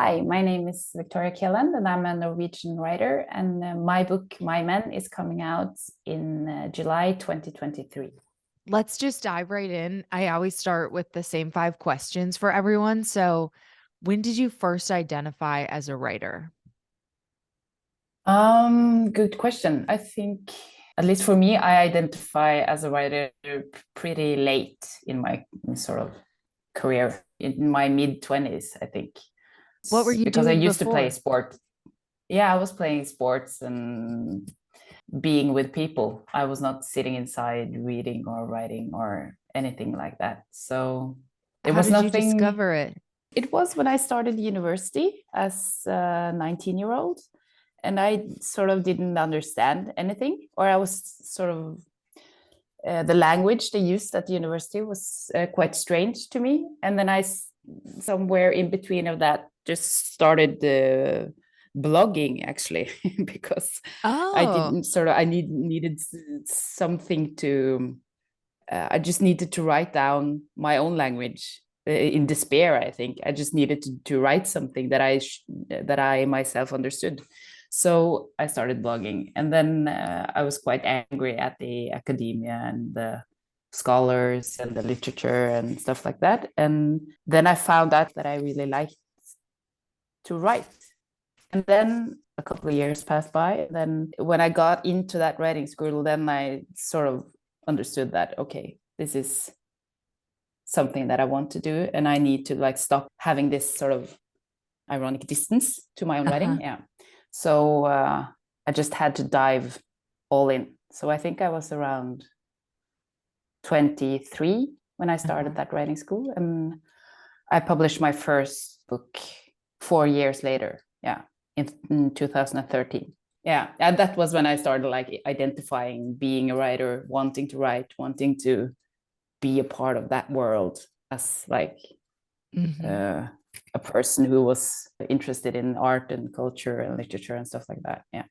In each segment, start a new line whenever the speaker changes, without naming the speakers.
Hi, my name is Victoria Kielland, and I'm a Norwegian writer. And my book, My Men, is coming out in July 2023.
Let's just dive right in. I always start with the same 5 questions for everyone. So, when did you first identify as a writer?
Good question. I think, at least for me, I identify as a writer pretty late in my sort of career, in my mid-20s, I think.
What were you
Because I
doing
used to play
before?
sport. Yeah, I was playing sports and being with people. I was not sitting inside reading or writing or anything like that. So there
How
was
did you
nothing.
discover it?
It was when I started university as a 19-year-old, and I sort of didn't understand anything, or I was sort of the language they used at the university was quite strange to me. And then somewhere in between of that, just started blogging actually, because I
Oh,
didn't sort of, I needed something to, I just needed to write down my own language in despair. I think I just needed to write something that that I myself understood. So I started blogging, and then I was quite angry at the academia and the scholars and the literature and stuff like that. And then I found out that I really liked to write. And then a couple of years passed by. And then when I got into that writing school, then I sort of understood that, okay, this is something that I want to do, and I need to like stop having this sort of ironic distance to my own writing.
uh-huh.
Yeah. So I just had to dive all in. So I think I was around 23 when I started
Uh-huh.
that writing school, and I published my first book 4 years later. Yeah, in 2013. Yeah, and that was when I started like identifying being a writer, wanting to write, wanting to be a part of that world as like
Hmm.
uh, a person who was interested in art and culture and literature and stuff like that. Yeah.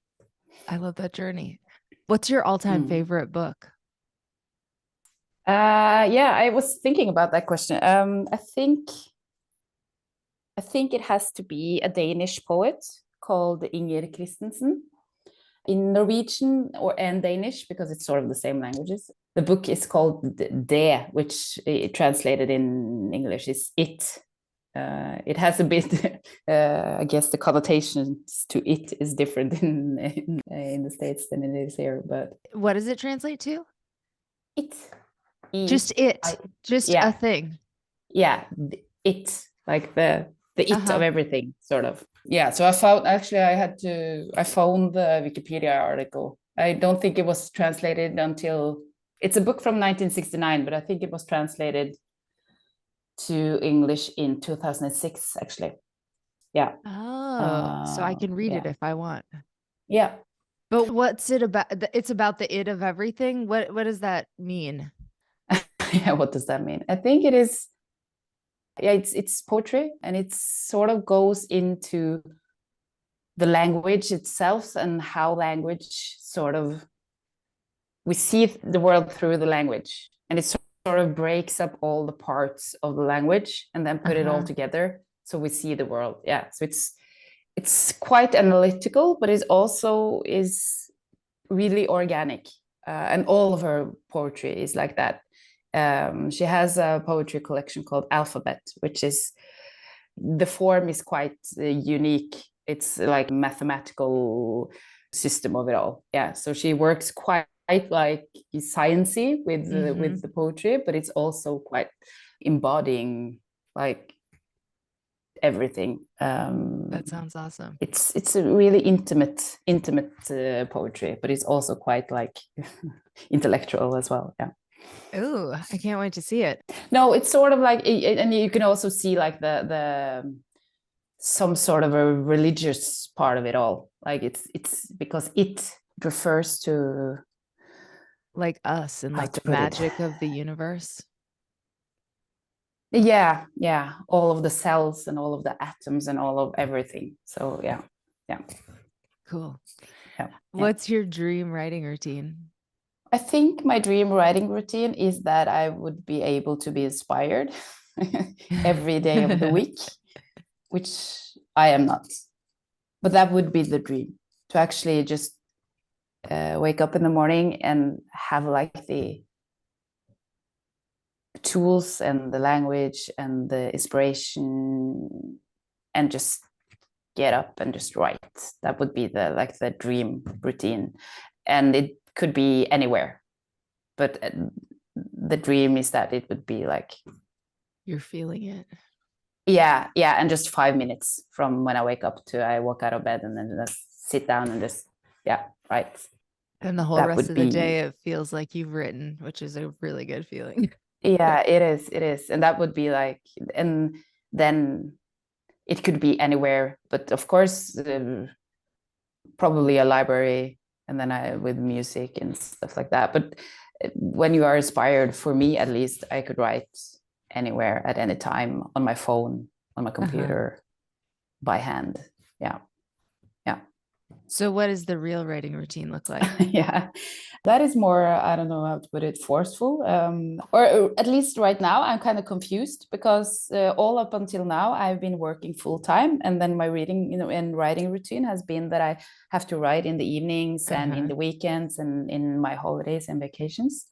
I love that journey. What's your all-time
Mm.
favorite book?
Yeah, I was thinking about that question. I think it has to be a Danish poet called Inger Christensen. In Norwegian and Danish, because it's sort of the same languages. The book is called Det, which translated in English is it. It has a bit, I guess, the connotations to it is different in the States than it is here. But
What does it translate to?
it,
Just
I,
it, just a
yeah,
thing.
yeah, it, like the it of
Uh-huh.
everything, sort of. Yeah, so I found, actually I found the Wikipedia article. I don't think it was translated until, it's a book from 1969, but I think it was translated to English in 2006, actually. Yeah.
Oh, so I can read it
Yeah.
if I want.
Yeah.
But what's it about? It's about the it of everything. What does that mean?
Yeah, what does that mean? I think it is, yeah, it's poetry, and it sort of goes into the language itself and how language sort of, we see the world through the language, and it sort of breaks up all the parts of the language and then put it all
Uh-huh.
together so we see the world. Yeah, so it's quite analytical, but it also is really organic. And all of her poetry is like that. She has a poetry collection called Alphabet, which is, the form is quite unique. It's like mathematical system of it all. Yeah, so she works quite like sciencey
Mm-hmm.
with the poetry, but it's also quite embodying like everything.
That sounds awesome.
It's a really intimate poetry, but it's also quite like intellectual as well. Yeah.
Ooh, I can't wait to see it.
No, it's sort of like, and you can also see like the some sort of a religious part of it all. Like it's because it refers to,
Like us and
how
like
to
the
put it.
magic of the universe.
Yeah, yeah, all of the cells and all of the atoms and all of everything. So yeah, yeah,
Cool.
yeah, yeah.
What's your dream writing routine?
I think my dream writing routine is that I would be able to be inspired every day of the week, which I am not. But that would be the dream, to actually just wake up in the morning and have like the tools and the language and the inspiration and just get up and just write. That would be the dream routine. And it could be anywhere, but the dream is that it would be like,
you're feeling it.
Yeah, and just 5 minutes from when I wake up to I walk out of bed, and then just sit down and just write.
And the whole rest of the day it feels like you've written, which is a really good feeling.
Yeah, it is. And that would be like, and then it could be anywhere, but of course probably a library, and then with music and stuff like that. But when you are inspired, for me at least, I could write anywhere at any time, on my phone, on my computer, by hand. Yeah.
So what does the real writing routine look like?
Yeah, that is more, I don't know how to put it, forceful, or at least right now I'm kind of confused, because all up until now I've been working full time, and then my reading, and writing routine has been that I have to write in the evenings and in the weekends and in my holidays and vacations.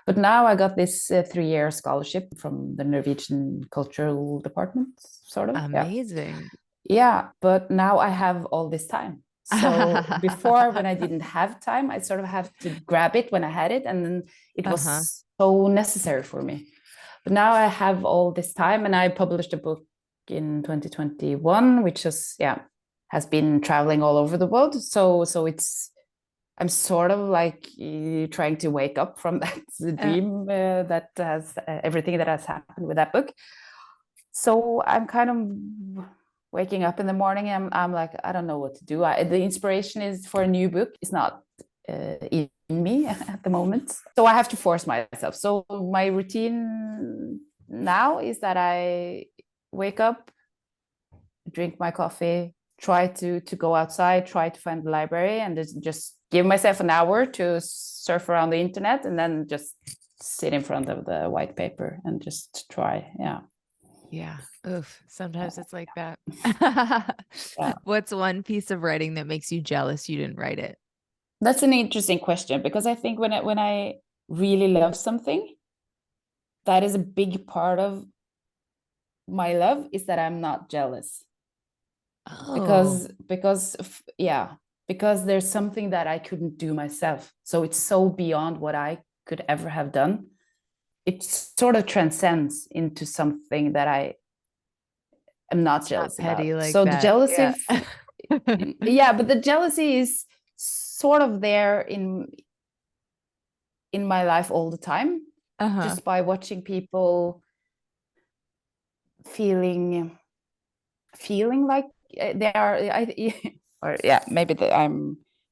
But now I got this 3-year scholarship from the Norwegian Cultural Department, sort of.
Amazing.
Yeah, but now I have all this time. So before, when I didn't have time, I sort of have to grab it when I had it, and then it was so necessary for me. But now I have all this time, and I published a book in 2021, which has been traveling all over the world. So I'm sort of like trying to wake up from that dream that has everything that has happened with that book. So I'm kind of waking up in the morning, and I'm like, I don't know what to do. The inspiration is for a new book is not in me at the moment. So I have to force myself. So my routine now is that I wake up, drink my coffee, try to go outside, try to find the library, and just give myself an hour to surf around the internet, and then just sit in front of the white paper and just try.
Yeah. Oof. Sometimes it's like that. What's one piece of writing that makes you jealous you didn't write it?
That's an interesting question, because I think when I really love something, that is a big part of my love, is that I'm not jealous. Because there's something that I couldn't do myself. So it's so beyond what I could ever have done. It sort of transcends into something that I am not jealous about.
Like
so
that.
The jealousy, but the jealousy is sort of there in my life all the time, just by watching people feeling like they are. Maybe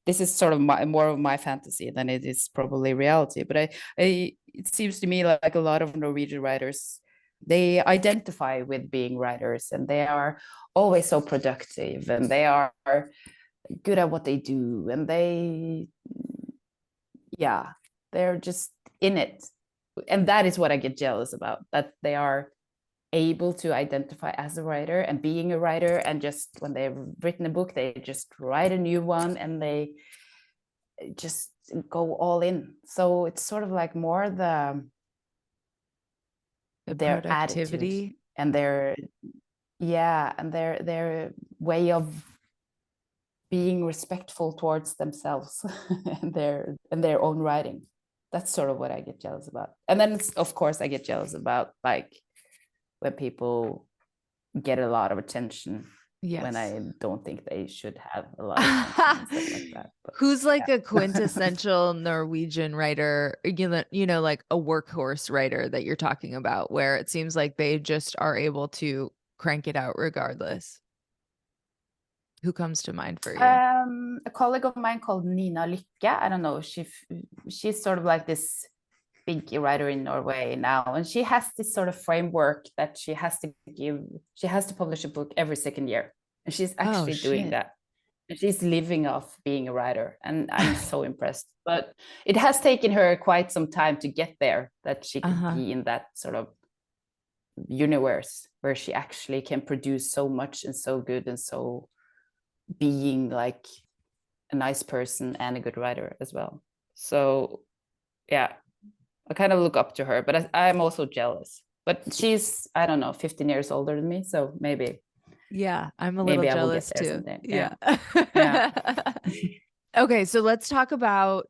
this is sort of more of my fantasy than it is probably reality. But it seems to me like a lot of Norwegian writers, they identify with being writers, and they are always so productive, and they are good at what they do, and they're just in it. And that is what I get jealous about, that they are able to identify as a writer and being a writer, and just when they've written a book, they just write a new one, and they just go all in. So it's sort of like more their attitude and their way of being respectful towards themselves and their own writing. That's sort of what I get jealous about. And then of course I get jealous about like when people get a lot of attention when I don't think they should have a lot of attention and stuff like that. But,
who's like a quintessential Norwegian writer, like a workhorse writer that you're talking about, where it seems like they just are able to crank it out regardless? Who comes to mind for you?
A colleague of mine called Nina Lykke. I don't know. She's sort of like this big writer in Norway now, and she has this sort of framework that she has to publish a book every second year, and she's actually doing that, and she's living off being a writer, and I'm so impressed. But it has taken her quite some time to get there, that she could be in that sort of universe where she actually can produce so much and so good, and so being like a nice person and a good writer as well. So yeah, I kind of look up to her, but I'm also jealous. But she's, I don't know, 15 years older than me, so maybe
Yeah, I'm a little
maybe I will
jealous
get there
too.
someday.
Yeah.
Yeah.
Okay, so let's talk about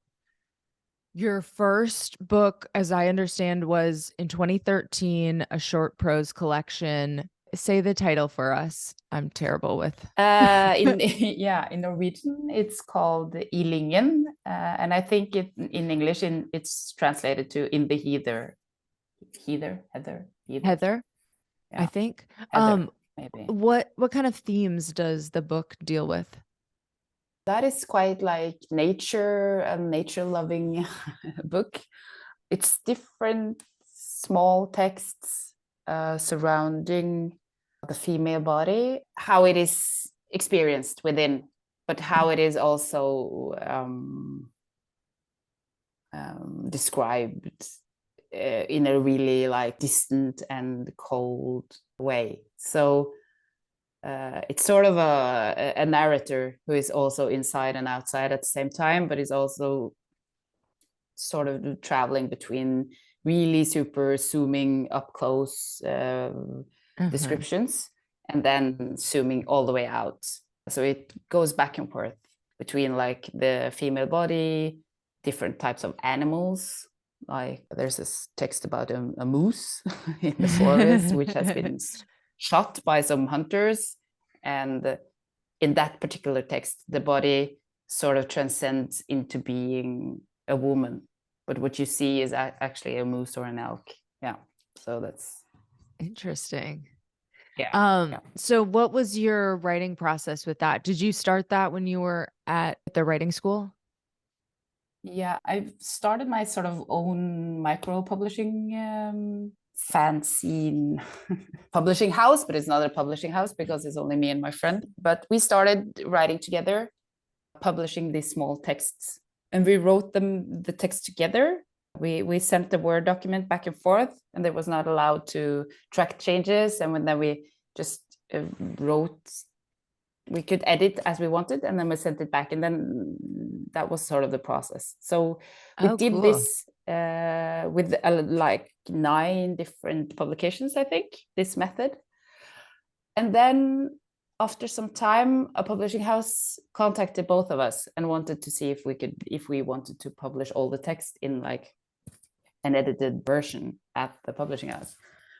your first book, as I understand, was in 2013, a short prose collection. Say the title for us. I'm terrible with.
In in Norwegian it's called Ilingen, and I think in English it's translated to In the Heather. Heather.
Heather, I
Yeah,
think.
Heather, maybe.
What kind of themes does the book deal with?
That is quite like nature, a nature loving book. It's different small texts surrounding the female body, how it is experienced within, but how it is also described in a really like distant and cold way. So it's sort of a narrator who is also inside and outside at the same time, but is also sort of traveling between really super zooming up close descriptions and then zooming all the way out. So it goes back and forth between like the female body, different types of animals. Like there's this text about a moose in the forest, which has been shot by some hunters. And in that particular text, the body sort of transcends into being a woman. But what you see is actually a moose or an elk. Yeah. So that's
Interesting.
yeah.
So what was your writing process with that? Did you start that when you were at the writing school?
Yeah, I've started my sort of own micro publishing fanzine publishing house, but it's not a publishing house because it's only me and my friend. But we started writing together, publishing these small texts, and we wrote the text together. We sent the Word document back and forth, and it was not allowed to track changes. And then we just wrote, we could edit as we wanted, and then we sent it back, and then that was sort of the process. So we did
cool.
this with like 9 different publications, I think, this method. And then after some time, a publishing house contacted both of us and wanted to see if we wanted to publish all the text in like an edited version at the publishing house.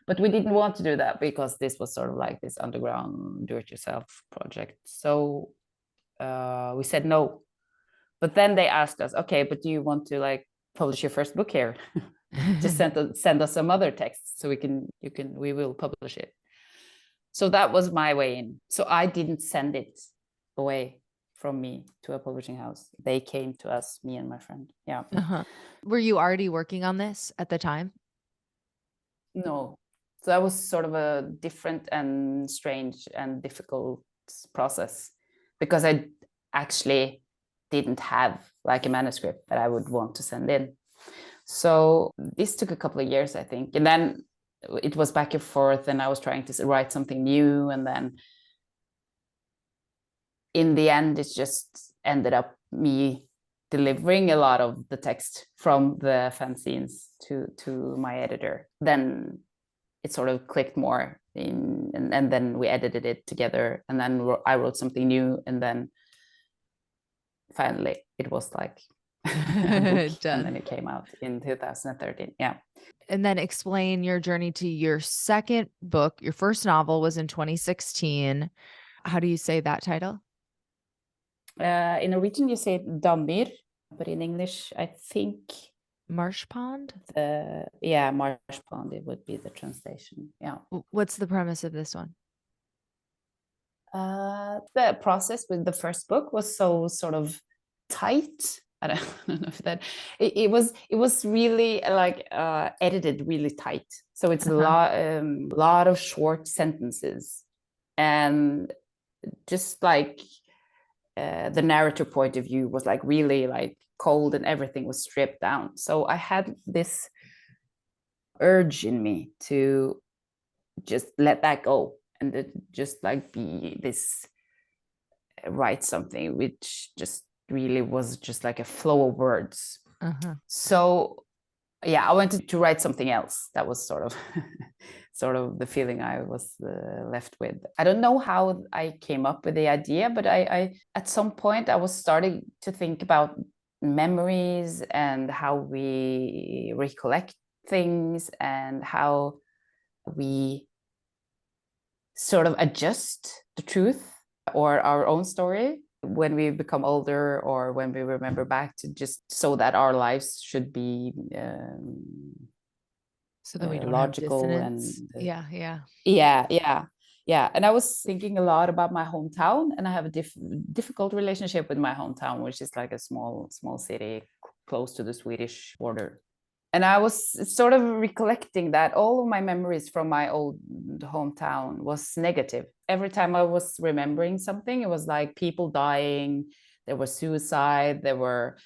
But we didn't want to do that because this was sort of like this underground do-it-yourself project. So we said no. But then they asked us, okay, but do you want to like publish your first book here? Just send us some other texts so we will publish it. So that was my way in. So I didn't send it away from me to a publishing house. They came to us, me and my friend. Yeah.
Were you already working on this at the time?
No. So that was sort of a different and strange and difficult process because I actually didn't have like a manuscript that I would want to send in. So this took a couple of years, I think. And then it was back and forth, and I was trying to write something new. And then in the end, it just ended up me delivering a lot of the text from the fanzines to my editor. Then it sort of clicked more and then we edited it together, and then I wrote something new, and then finally it was like a book, and then it came out in 2013. Yeah.
And then explain your journey to your second book. Your first novel was in 2016. How do you say that title?
In Norwegian you say Damir, but in English I think
Marsh Pond.
Marsh Pond, it would be the translation. Yeah.
What's the premise of this one?
The process with the first book was so sort of tight. I don't know if that it was really like edited really tight. So it's a lot of short sentences, and just like the narrator point of view was like really like cold, and everything was stripped down. So I had this urge in me to just let that go and just like be this, write something which just really was just like a flow of words. So yeah, I wanted to write something else. That was sort of sort of the feeling I was left with. I don't know how I came up with the idea, but I at some point I was starting to think about memories and how we recollect things and how we sort of adjust the truth or our own story when we become older or when we remember back, to just so that our lives should be
so that we don't
logical
have
and
dissonance. Yeah.
yeah. And I was thinking a lot about my hometown, and I have a difficult relationship with my hometown, which is like a small city close to the Swedish border. And I was sort of recollecting that all of my memories from my old hometown was negative. Every time I was remembering something, it was like people dying, there was suicide, there were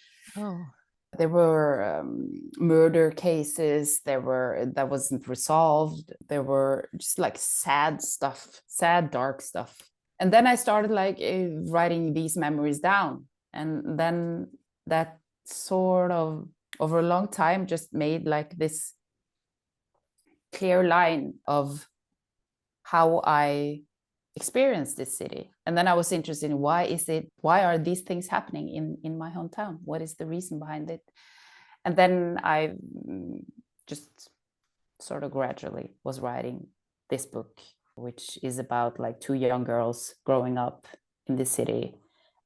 murder cases, that wasn't resolved, there were just like sad stuff, sad dark stuff. And then I started like writing these memories down, and then that sort of over a long time just made like this clear line of how I experienced this city. And then I was interested in why are these things happening in my hometown? What is the reason behind it? And then I just sort of gradually was writing this book, which is about like two young girls growing up in the city.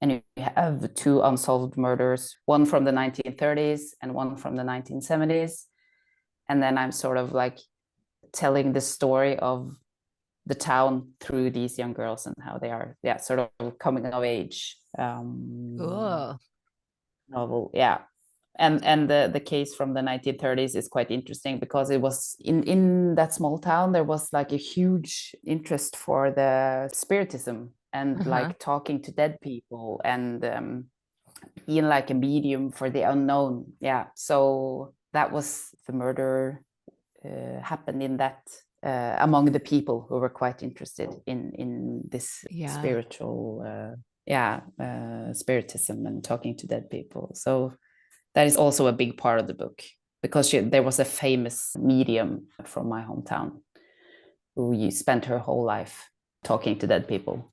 And you have two unsolved murders, one from the 1930s and one from the 1970s. And then I'm sort of like telling the story of the town through these young girls and how they are, sort of coming of age novel. Yeah. And the case from the 1930s is quite interesting because it was in that small town, there was like a huge interest for the spiritism and like talking to dead people and being like a medium for the unknown. Yeah. So that was the murder happened in that among the people who were quite interested in this spiritual spiritism and talking to dead people. So that is also a big part of the book, because there was a famous medium from my hometown who spent her whole life talking to dead people.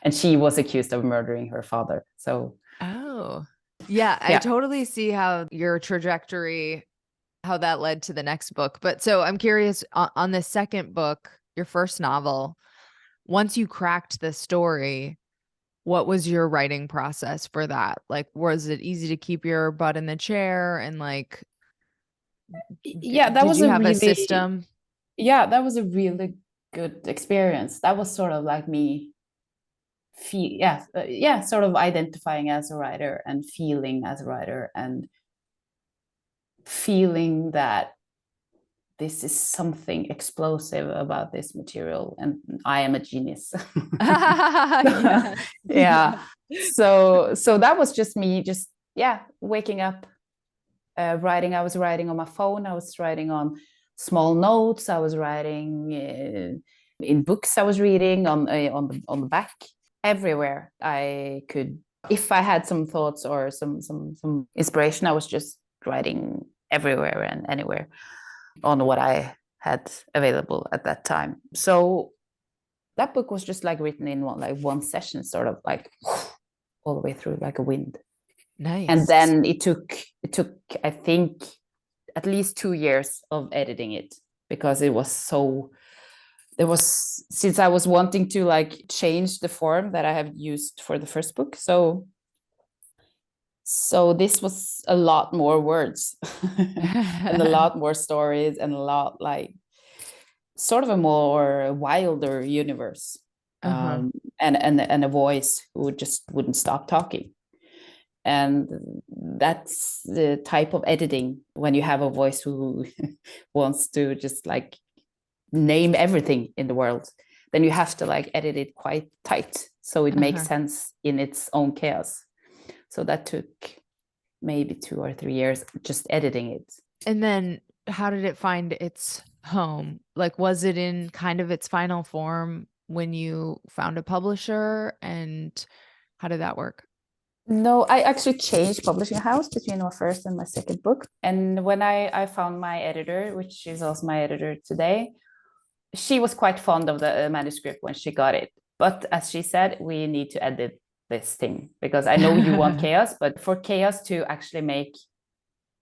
And she was accused of murdering her father. So
I totally see how your trajectory, how that led to the next book. But so I'm curious, on the second book, your first novel, once you cracked the story, what was your writing process for that? Like, was it easy to keep your butt in the chair and like,
that
you have a system?
Yeah, that was a really good experience. That was sort of like me sort of identifying as a writer and feeling as a writer and feeling that this is something explosive about this material and I am a genius. So that was just me waking up, writing. I was writing on my phone, I was writing on small notes, I was writing in books I was reading on the back. Everywhere I could, if I had some thoughts or some inspiration, I was just writing everywhere and anywhere on what I had available at that time. So that book was just like written in one session, sort of like all the way through like a wind.
Nice.
And then it took I think at least 2 years of editing it, because it was so, since I was wanting to like change the form that I have used for the first book. So this was a lot more words and a lot more stories and a lot like sort of a more wilder universe, and a voice who just wouldn't stop talking. And that's the type of editing when you have a voice who wants to just like name everything in the world, then you have to like edit it quite tight so it makes sense in its own chaos. So that took maybe 2 or 3 years just editing it.
And then how did it find its home? Like, was it in kind of its final form when you found a publisher, and how did that work?
No, I actually changed publishing house between my first and my second book. And when I found my editor, which is also my editor today, she was quite fond of the manuscript when she got it. But as she said, we need to edit this thing because I know you want chaos, but for chaos to actually make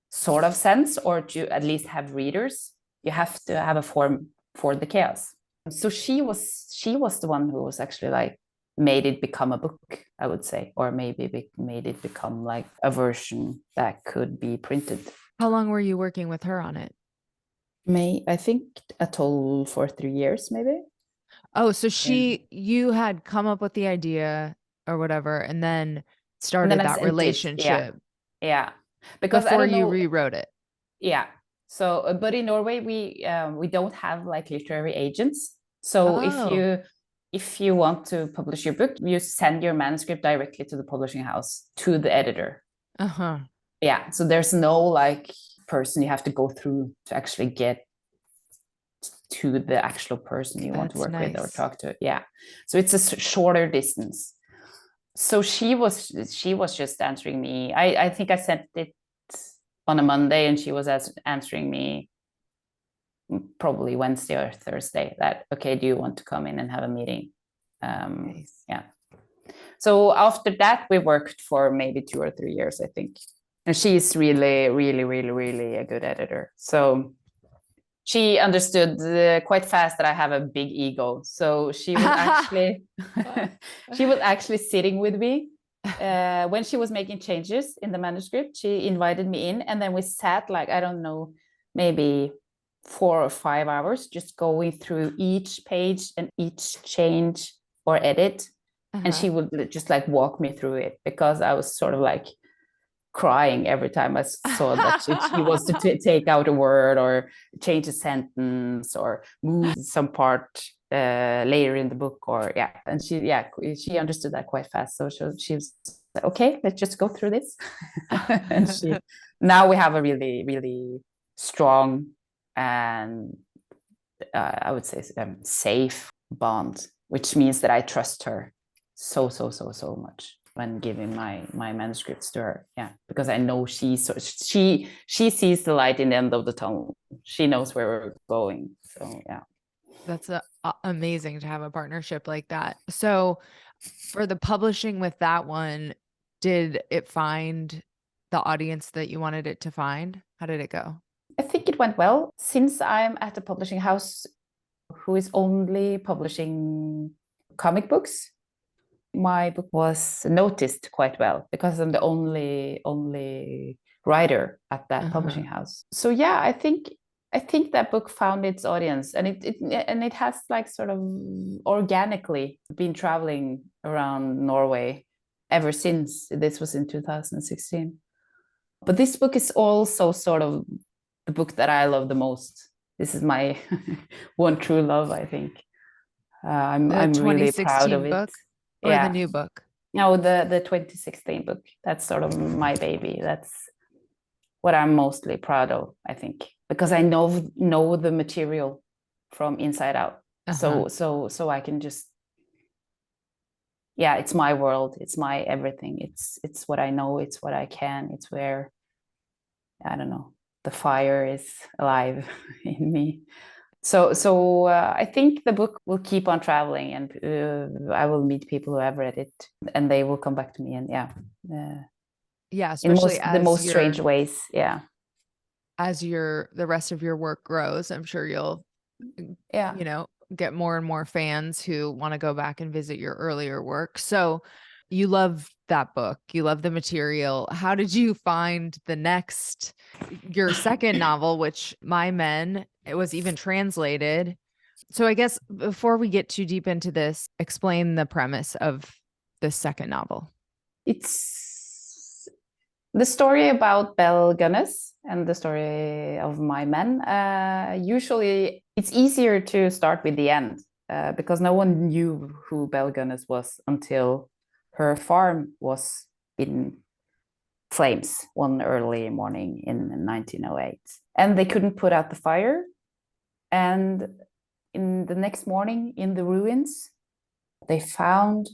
sort of sense or to at least have readers, you have to have a form for the chaos. So she was the one who was actually like made it become a book, I would say, or maybe made it become like a version that could be printed.
How long were you working with her on it?
I think a total for 3 years, maybe.
Oh, so
Yeah.
you had come up with the idea or whatever, and then
And then
started
I
that
sent it, yeah,
relationship
yeah, because I
before
don't
you
know,
rewrote it.
yeah. So, but in Norway we don't have like literary agents. So
Oh,
if you want to publish your book, you send your manuscript directly to the publishing house to the editor.
uh-huh.
Yeah, so there's no like person you have to go through to actually get to the actual person you want to
That's
work with or
nice.
talk to. Yeah, so it's a shorter distance. So she was just answering me. I think I sent it on a Monday, and she was answering me probably Wednesday or Thursday. That okay? Do you want to come in and have a meeting?
Nice.
Yeah. So after that, we worked for maybe 2 or 3 years, I think. And she's really, really, really, really a good editor. So she understood quite fast that I have a big ego. So she was actually she was actually sitting with me when she was making changes in the manuscript. She invited me in, and then we sat like I don't know, maybe 4 or 5 hours, just going through each page and each change or edit. And
Uh-huh.
she would just like walk me through it because I was sort of like crying every time I saw that she wants to take out a word or change a sentence or move some part later in the book or yeah. And she understood that quite fast. So she was like, okay, let's just go through this. And now we have a really, really strong and I would say safe bond, which means that I trust her so much when giving my manuscripts to her. Yeah, because I know she sees the light in the end of the tunnel. She knows where we're going. So yeah.
That's amazing to have a partnership like that. So, for the publishing with that one, did it find the audience that you wanted it to find? How did it go?
I think it went well since I'm at a publishing house who is only publishing comic books. My book was noticed quite well because I'm the only writer at that
Uh-huh.
publishing house. So yeah, I think that book found its audience, and it has like sort of organically been traveling around Norway ever since. This was in 2016. But this book is also sort of the book that I love the most. This is my one true love, I think.
The
I'm really proud of
2016
it.
book or the
Yeah.
new book?
No, the 2016 book. That's sort of my baby. That's what I'm mostly proud of, I think, because I know the material from inside out.
Uh-huh.
So I can just yeah, it's my world. It's my everything. It's what I know. It's what I can. It's where I don't know. The fire is alive in me. So I think the book will keep on traveling, and I will meet people who have read it, and they will come back to me, and yeah,
Yeah,
in
especially
the most strange ways. Yeah,
as the rest of your work grows, I'm sure you'll,
yeah.
you know, get more and more fans who want to go back and visit your earlier work. So you love that book. You love the material. How did you find your second novel, which My Men, it was even translated. So I guess before we get too deep into this, explain the premise of the second novel.
It's the story about Bell Gunness and the story of my men. Usually, it's easier to start with the end because no one knew who Bell Gunness was until her farm was in flames one early morning in 1908. And they couldn't put out the fire. And in the next morning, in the ruins, they found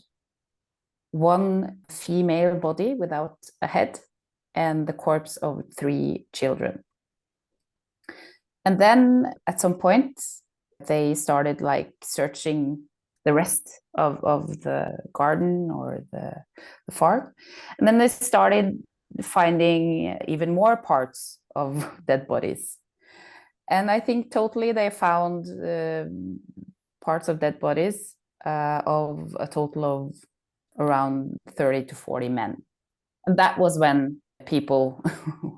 one female body without a head and the corpse of 3 children. And then at some point, they started like searching the rest of the garden or the farm. And then they started finding even more parts of dead bodies. And I think totally they found parts of dead bodies of a total of around 30 to 40 men. And that was when people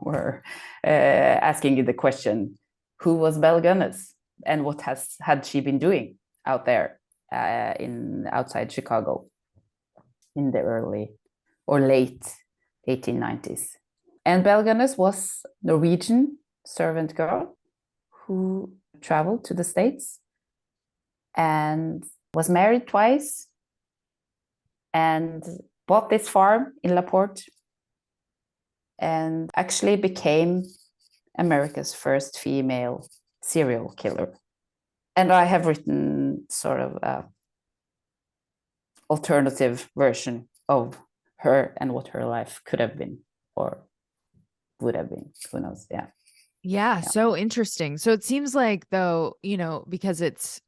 were asking the question, who was Belle Gunness and what had she been doing out there outside Chicago in the early or late 1890s? And Belle Gunness was Norwegian servant girl who traveled to the States and was married twice and bought this farm in LaPorte and actually became America's first female serial killer. And I have written sort of an alternative version of her and what her life could have been or would have been. Who knows?
Yeah, so interesting. So it seems like, though, because it's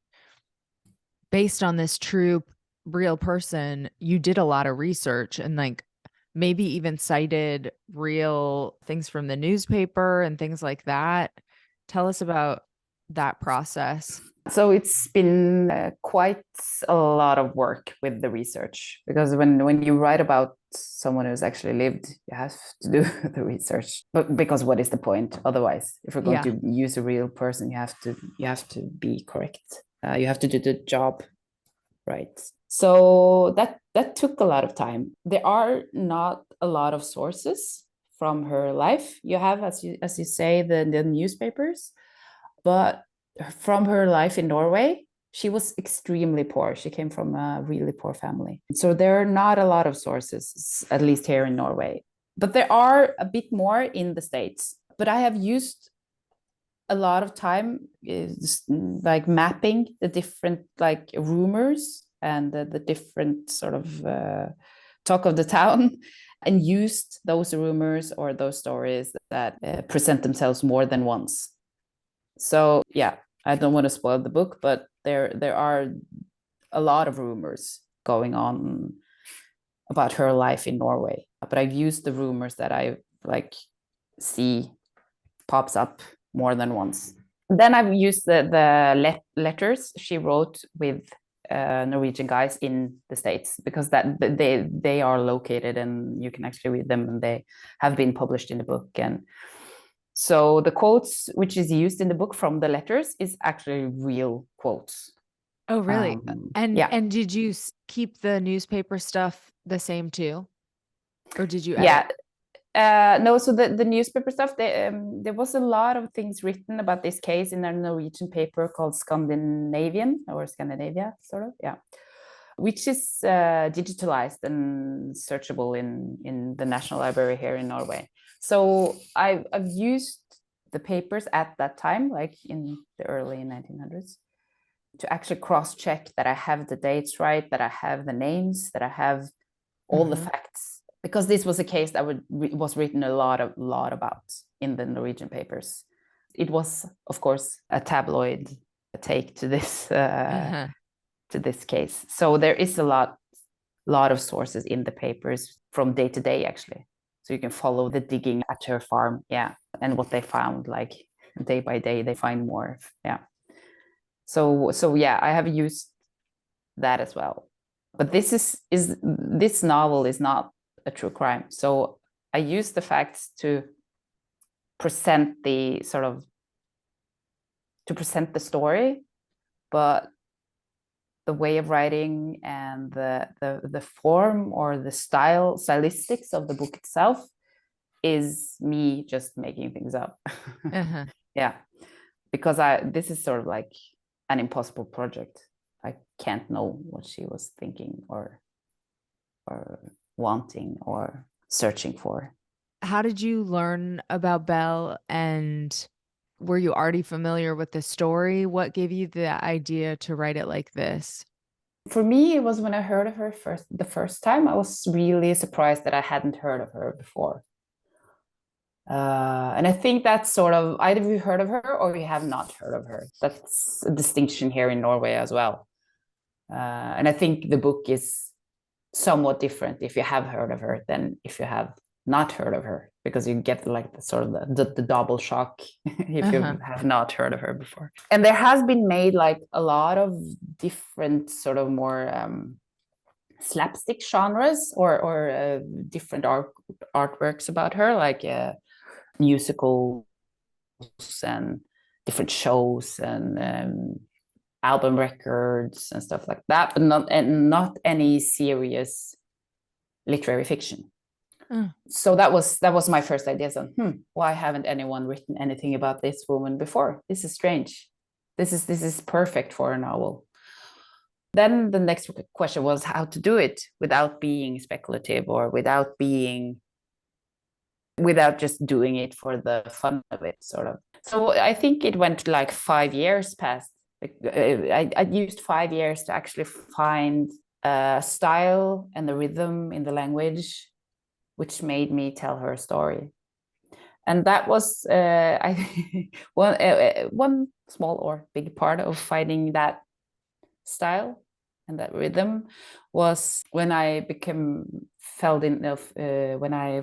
based on this true real person, you did a lot of research and like maybe even cited real things from the newspaper and things like that. Tell us about that process.
So it's been quite a lot of work with the research, because when you write about someone who's actually lived, you have to do the research. But because what is the point otherwise? If you're going to use a real person, you have to be correct. You have to do the job right. So that took a lot of time. There are not a lot of sources from her life. You have, as you say, the newspapers, but from her life in Norway, she was extremely poor. She came from a really poor family. So there are not a lot of sources, at least here in Norway. But there are a bit more in the States. But I have used a lot of time is like mapping the different like rumors and the different sort of talk of the town, and used those rumors or those stories that present themselves more than once. So yeah, I don't want to spoil the book, but there are a lot of rumors going on about her life in Norway. But I've used the rumors that I like see pops up more than once. Then I've used the letters she wrote with Norwegian guys in the States, because that they are located and you can actually read them, and they have been published in the book. And so the quotes which is used in the book from the letters is actually real quotes.
Oh, really? And did you keep the newspaper stuff the same too, or did you edit?
No, so the newspaper stuff, there was a lot of things written about this case in a Norwegian paper called Scandinavia, sort of, which is digitalized and searchable in the National Library here in Norway. So I've used the papers at that time, like in the early 1900s, to actually cross-check that I have the dates right, that I have the names, that I have all the facts, because this was a case that was written a lot about in the Norwegian papers. It was, of course, a tabloid take to this to this case. So there is a lot of sources in the papers from day to day, actually. So you can follow the digging at her farm, and what they found, like day by day, they find more, So I have used that as well. But this novel is not a true crime. So I use the facts to present the story, but the way of writing and the form or the stylistics of the book itself is me just making things up. Because this is sort of like an impossible project. I can't know what she was thinking or wanting or searching for.
How did you learn about Belle, and were you already familiar with the story? What gave you the idea to write it like this?
For me, it was when I heard of her the first time. I was really surprised that I hadn't heard of her before. And I think that's sort of either you heard of her or you have not heard of her. That's a distinction here in Norway as well. And I think the book is somewhat different if you have heard of her than if you have not heard of her, because you get like the sort of the double shock if you have not heard of her before. And there has been made like a lot of different sort of more slapstick genres or different artworks about her, like musicals and different shows and album records and stuff like that, but not any serious literary fiction. So that was my first idea. So, why haven't anyone written anything about this woman before? This is strange. This is perfect for a novel. Then the next question was how to do it without being speculative or without just doing it for the fun of it, sort of. So I think it went like 5 years past. I used 5 years to actually find a style and the rhythm in the language which made me tell her story. And that was one small or big part of finding that style and that rhythm was when I fell in love, when I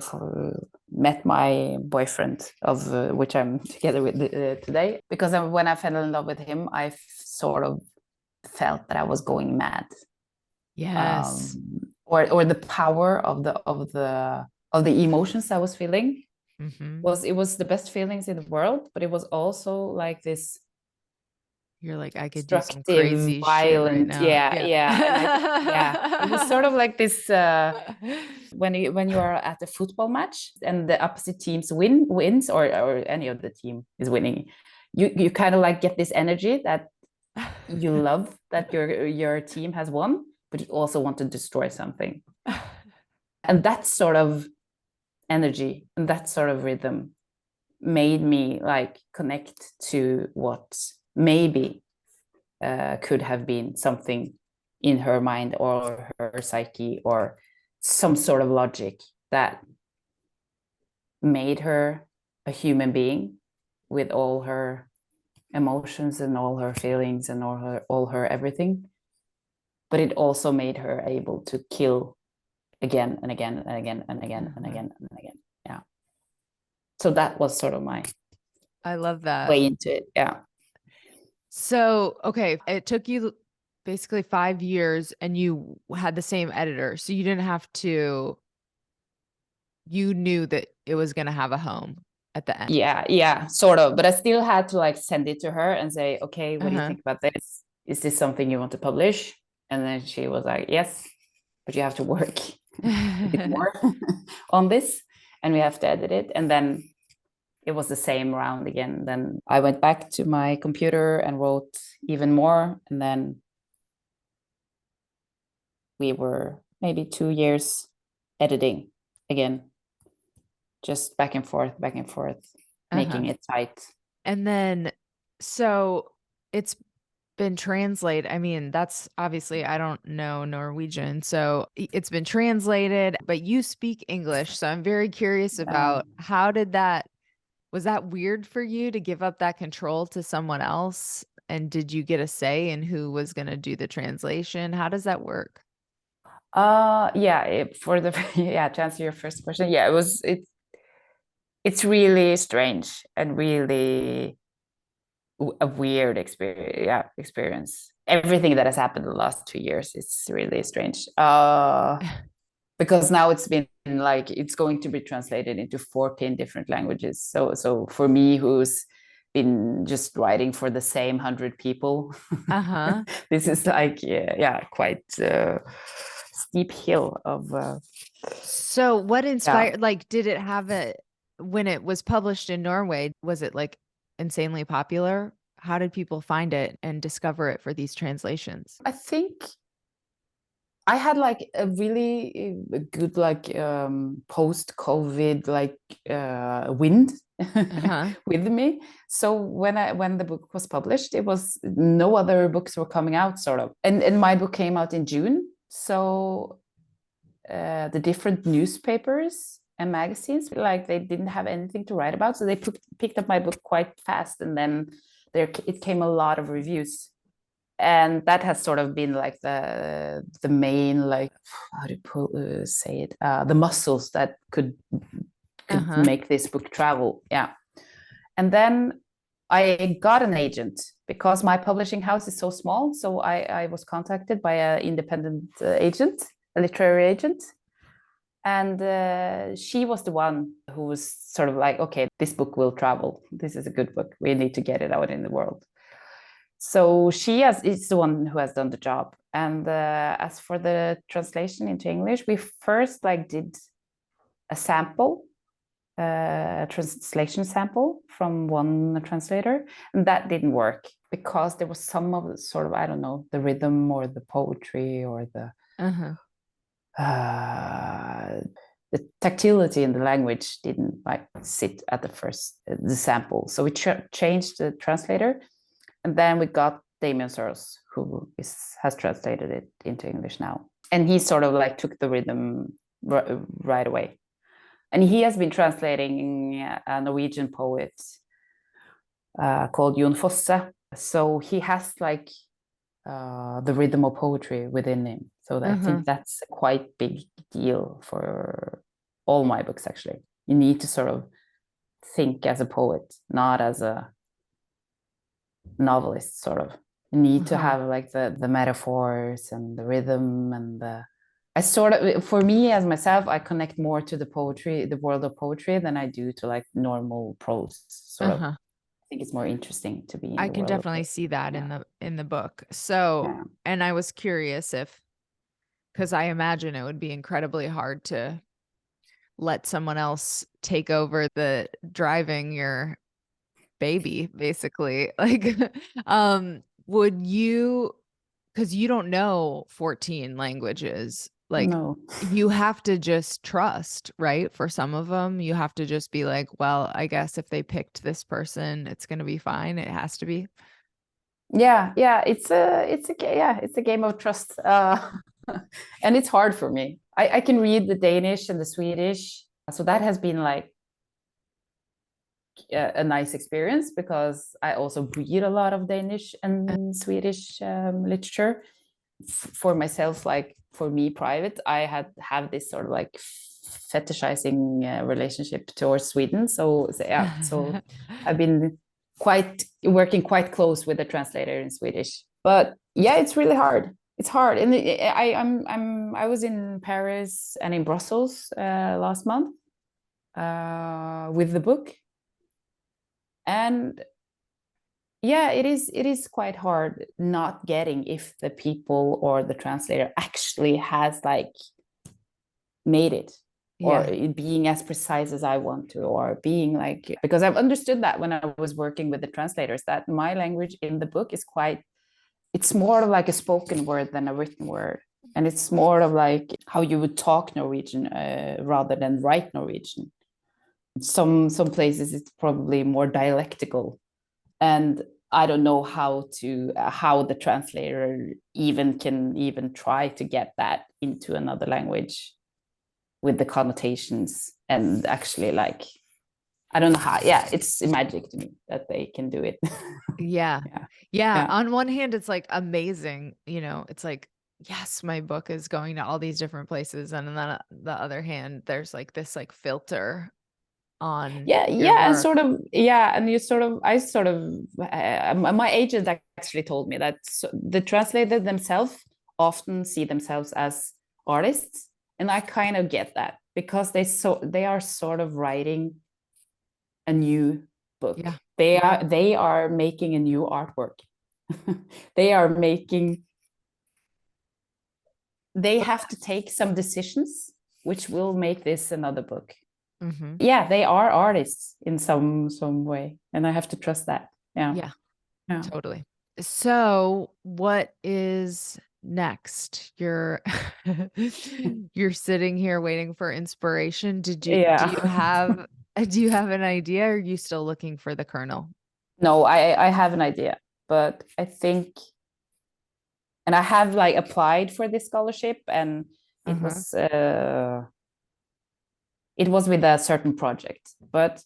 met my boyfriend, of which I'm together with today. Because when I fell in love with him, I sort of felt that I was going mad.
Yes.
Or the power of the emotions I was feeling. It was the best feelings in the world, but it was also like this.
You're like, I could do some crazy
violent
shit right now.
Yeah. It was sort of like this when you are at a football match and the opposite teams wins or any of the team is winning, you kind of like get this energy that you love that your team has won, but you also want to destroy something. And that sort of energy and that sort of rhythm made me like connect to what maybe could have been something in her mind or her psyche or some sort of logic that made her a human being with all her emotions and all her feelings and all her everything. But it also made her able to kill again and again and again and again and again and again. Yeah. So that was sort of my
I love that
way into it. Yeah.
So, okay, it took you basically 5 years and you had the same editor. So you didn't have to, you knew that it was going to have a home at the end.
Yeah, sort of. But I still had to like send it to her and say, okay, what do you think about this? Is this something you want to publish? And then she was like, yes, but you have to work a bit more on this and we have to edit it. And then it was the same round again. Then I went back to my computer and wrote even more. And then we were maybe 2 years editing again, just back and forth, making it tight.
And then, so it's been translated. I mean, that's obviously, I don't know Norwegian, so it's been translated, but you speak English. So I'm very curious about was that weird for you to give up that control to someone else? And did you get a say in who was going to do the translation? How does that work?
Yeah, to answer your first question, yeah, it's really strange and really a weird experience. Everything that has happened in the last 2 years is really strange. Because now it's been like it's going to be translated into 14 different languages. So for me, who's been just writing for the same 100 people, this is like quite steep hill of.
So what inspired? Like, did it have it when it was published in Norway? Was it like insanely popular? How did people find it and discover it for these translations?
I think I had like a really good like post-COVID like wind
Uh-huh.
with me. So when the book was published, it was no other books were coming out, sort of. And my book came out in June. So the different newspapers and magazines, like, they didn't have anything to write about, so they picked up my book quite fast, and then it came a lot of reviews, and that has sort of been like the main, like, how do you say it, the muscles that could make this book travel. Yeah. And then I got an agent because my publishing house is so small, so I was contacted by an independent agent, a literary agent, and she was the one who was sort of like, okay, this book will travel, this is a good book, we need to get it out in the world. So is the one who has done the job. And as for the translation into English, we first did a sample, a translation sample from one translator, and that didn't work because there was some of the sort of, I don't know, the rhythm or the poetry or the the tactility in the language didn't sit at the sample. So we changed the translator, and then we got Damien Searles, who has translated it into English now, and he sort of took the rhythm right away. And he has been translating a Norwegian poet called Jon Fosse. So he has the rhythm of poetry within him. So I think that's a quite big deal for all my books, actually. You need to sort of think as a poet, not as a novelist, sort of. You need to have the metaphors and the rhythm and I sort of, for me as myself, I connect more to the poetry, the world of poetry, than I do to normal prose, sort of. I think it's more interesting to be in the world.
I can definitely see that in the book. So, and I was curious because I imagine it would be incredibly hard to let someone else take over the driving your baby, basically. Would you, because you don't know 14 languages,
no.
You have to just trust, right? For some of them, you have to just be like, well, I guess if they picked this person, it's going to be fine. It has to be.
Yeah, it's a game of trust, and it's hard for me. I can read the Danish and the Swedish, so that has been a nice experience because I also read a lot of Danish and Swedish literature for myself. For me, private, I have this sort of fetishizing relationship towards Sweden. So I've been working quite close with the translator in Swedish. But yeah, it's really hard. It's hard, and I was in Paris and in Brussels last month with the book, and yeah, it is quite hard not getting if the people or the translator actually has made it, or being as precise as I want to, or being because I've understood that when I was working with the translators, that my language in the book is it's more of a spoken word than a written word, and it's more of how you would talk Norwegian rather than write Norwegian. Some places it's probably more dialectical, and I don't know how the translator can try to get that into another language with the connotations, and actually I don't know how. Yeah, it's magic to me that they can do it.
Yeah. On one hand, it's amazing, it's yes, my book is going to all these different places, and then on the other hand, there's this filter on
and sort of, and you sort of, my agent actually told me that the translator themselves often see themselves as artists, and I kind of get that because they are sort of writing a new book. They are making a new artwork. They have to take some decisions which will make this another book. They are artists in some way, and I have to trust that.
Yeah, totally. So what is next? You're you're sitting here waiting for inspiration. Do you have Do you have an idea, or are you still looking for the kernel?
No, I have an idea, but I think, and I have like applied for this scholarship, and it
Uh-huh.
was with a certain project, but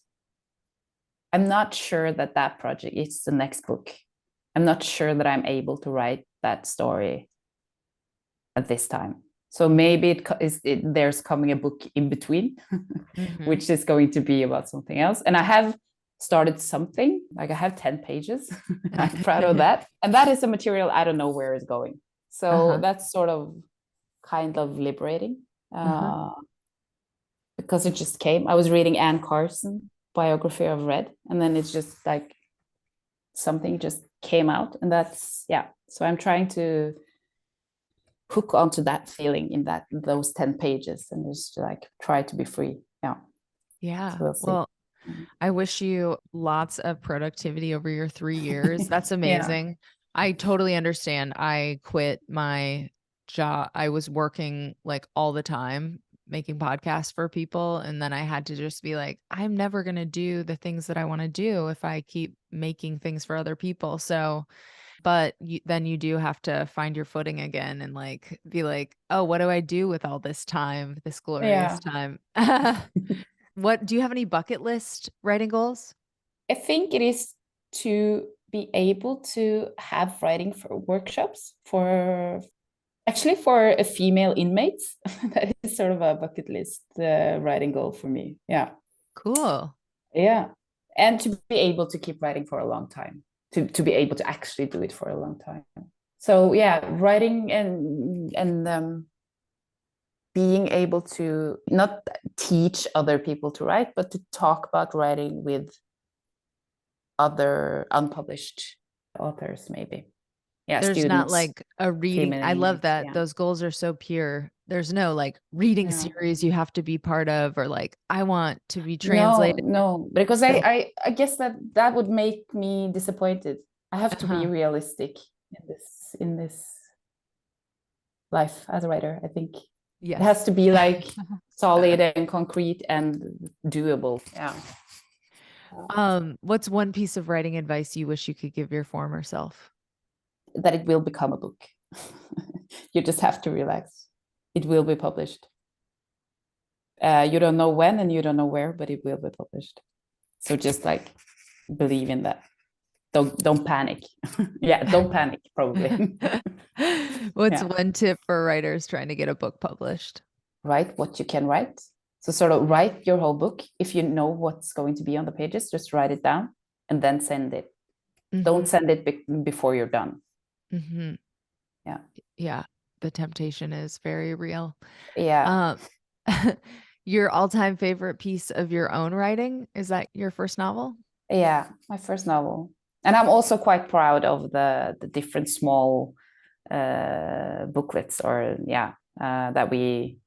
I'm not sure that that project is the next book. I'm not sure that I'm able to write that story at this time. So maybe there's coming a book in between,
Mm-hmm.
which is going to be about something else. And I have started something, like I have 10 pages. I'm proud of that. And that is a material I don't know where it's going. So
Uh-huh.
that's sort of kind of liberating,
Uh-huh.
because it just came. I was reading Anne Carson biography of Red, and then it's just like something just came out, and that's, yeah. So I'm trying to hook onto that feeling in those 10 pages and just like try to be free. Yeah. So
Yeah.
we'll see.
Well, I wish you lots of productivity over your 3 years. That's
Yeah.
amazing. I totally understand. I quit my job. I was working like all the time making podcasts for people. And then I had to just be like, I'm never going to do the things that I want to do if I keep making things for other people. So, but then you do have to find your footing again and like be like, oh, what do I do with all this time, this glorious
Yeah.
time? What do you have any bucket list writing goals?
I think it is to be able to have writing for workshops for actually for a female inmates. That is sort of a bucket list writing goal for me. Yeah.
Cool.
Yeah. And to be able to keep writing for a long time, to be able to actually do it for a long time. So yeah, writing and being able to not teach other people to write, but to talk about writing with other unpublished authors, maybe. Yeah,
There's not
students,
like a reading.
female
I love
inmates.
that.
Yeah.
Those goals are so pure. There's no like reading
Yeah.
series you have to be part of, or like, I want to be
No,
translated.
no, because
No.
I guess that would make me disappointed. I have to be
Uh-huh.
realistic in this life as a writer. I think it
Yes.
has to be like solid and concrete and doable. Yeah.
What's one piece of writing advice you wish you could give your former self?
That it will become a book. You just have to relax. It will be published. You don't know when and you don't know where, but it will be published. So just like believe in that. Don't panic. Yeah, don't panic. Probably.
What's
Yeah.
one tip for writers trying to get a book published?
Write what you can write. So sort of write your whole book. If you know what's going to be on the pages, just write it down and then send it. Don't send it before you're done.
Mm-hmm.
Yeah.
Yeah. The temptation is very real.
Yeah.
Um, your all-time favorite piece of your own writing, is that your first novel?
Yeah. My first novel. And I'm also quite proud of the different small booklets or that we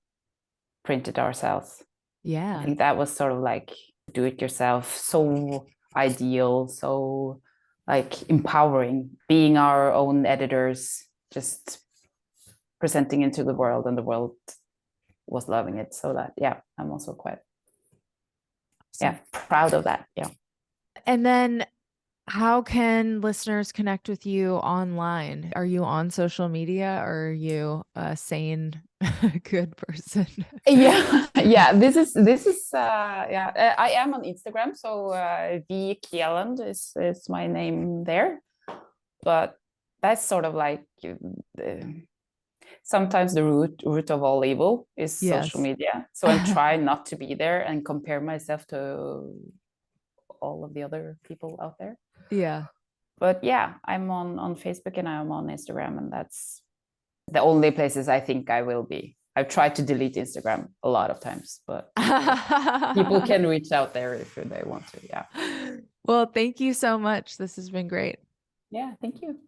printed ourselves. I
Yeah.
think that was sort of like do it yourself, so ideal, so like empowering, being our own editors, just presenting into the world, and the world was loving it. So that, yeah, I'm also quite proud of that. Yeah.
And then how can listeners connect with you online? Are you on social media, or are you a sane, good person?
Yeah, yeah. This is yeah. I am on Instagram, so V Kielland is my name there. But that's sort of like sometimes the root of all evil is social
Yes.
media. So I'm trying not to be there and compare myself to all of the other people out there.
Yeah.
But yeah, I'm on Facebook and I'm on Instagram, and that's the only places I think I will be. I've tried to delete Instagram a lot of times, but people can reach out there if they want to. Yeah.
Well, thank you so much. This has been great.
Yeah, thank you.